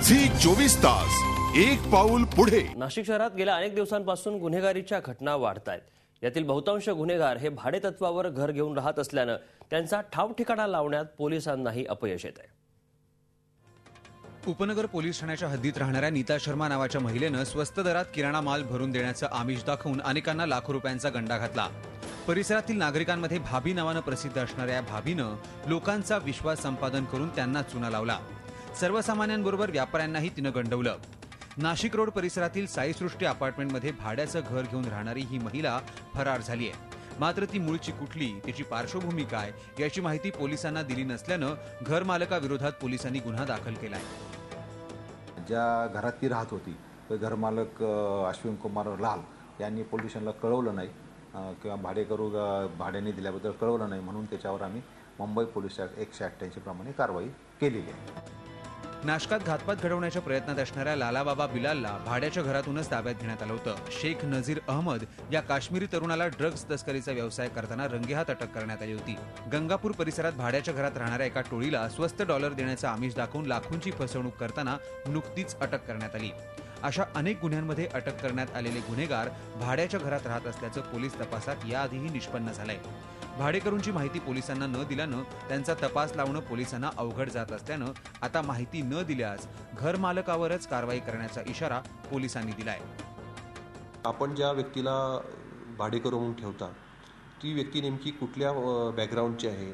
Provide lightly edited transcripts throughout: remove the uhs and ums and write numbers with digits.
Zee 24 तास एक पाऊल पुढे। नाशिक शहरात गेल्या अनेक दिवसांपासून गुन्हेगारीच्या घटना वाढतायत। यातील बहुतांश गुन्हेगार हे भाडेतत्वावर घर घेऊन राहत असल्याने त्यांचा ठाव ठिकाणा लावण्यात पोलिसांनाही अपयश येत आहे। उपनगर पोलीस ठाण्याच्या हद्दीत राहणाऱ्या नीता शर्मा नावाच्या महिलेनं स्वस्त दरात किराणा माल भरून देण्याचं आमिष दाखवून अनेकांना लाखो रुपयांचा गंडा घातला। परिसरातील नागरिकांमध्ये भाभी नावानं प्रसिद्ध असणाऱ्या भाभीनं लोकांचा विश्वास संपादन करून त्यांना चुना लावला। सर्वसामान्यांबरोबर व्यापाऱ्यांनाही तिनं गंडवलं। नाशिक रोड परिसरातील साईसृष्टी अपार्टमेंटमध्ये भाड्याचं घर घेऊन राहणारी ही महिला फरार झाली आहे। मात्र ती मूळची कुठली, तिची पार्श्वभूमी काय याची माहिती पोलिसांना दिली नसल्यानं घर मालकाविरोधात पोलिसांनी गुन्हा दाखल केलाय। ज्या घरात ती राहत होती ते घरमालक अश्विन कुमार लाल यांनी पोलीस स्टेशनला कळवलं नाही किंवा भाडेकरू भाड्याने दिल्याबद्दल कळवलं नाही, म्हणून त्याच्यावर आम्ही मुंबई पोलीस ॲक्ट 188 प्रमाणे कारवाई केलेली आहे। नाशकात घातपात घडवण्याच्या प्रयत्नात असणाऱ्या लालाबाबा बिलालला भाड्याच्या घरातूनच ताब्यात घेण्यात आलं होतं। शेख नझीर अहमद या काश्मीरी तरुणाला ड्रग्ज तस्करीचा व्यवसाय करताना रंगेहात अटक करण्यात आली होती। गंगापूर परिसरात भाड्याच्या घरात राहणाऱ्या एका टोळीला स्वस्त डॉलर देण्याचा आमिष दाखवून लाखोंची फसवणूक करताना नुकतीच अटक करण्यात आली। अशा अनेक गुन्ह्यांमध्ये अटक करण्यात आलेले गुन्हेगार भाड्याच्या घरात राहत असल्याचं पोलीस तपासात याआधीही निष्पन्न झालंय। भाडेकरूंची माहिती पोलिसांना न दिल्यानं त्यांचा तपास लावणं पोलिसांना अवघड जात असल्यानं आता माहिती न दिल्यास घर मालकावरच कारवाई करण्याचा इशारा पोलिसांनी दिलाय। आपण ज्या व्यक्तीला भाडेकरू म्हणून ठेवता ती व्यक्ती नेमकी कुठल्या बॅकग्राऊंडची आहे,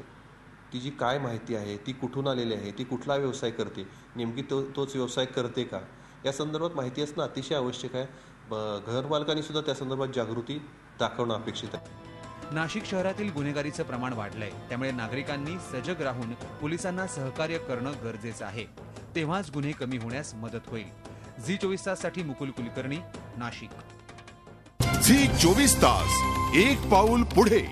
तिची काय माहिती आहे, ती कुठून आलेली आहे, ती कुठला व्यवसाय करते, नेमकी तोच व्यवसाय करते का, या संदर्भात माहिती असणं अतिशय आवश्यक आहे। घर मालकांनी सुद्धा त्या संदर्भात जागृती दाखवणं अपेक्षित आहे। नाशिक शहरातील गुन्हेगारीचं प्रमाण वाढलंय, त्यामुळे नागरिकांनी सजग राहून पोलिसांना सहकार्य करणं गरजेचं आहे, तेव्हाच गुन्हे कमी होण्यास मदत होईल। झी 24 ताससाठी मुकुल कुलकर्णी, नाशिक। झी 24 तास एक पाऊल पुढे।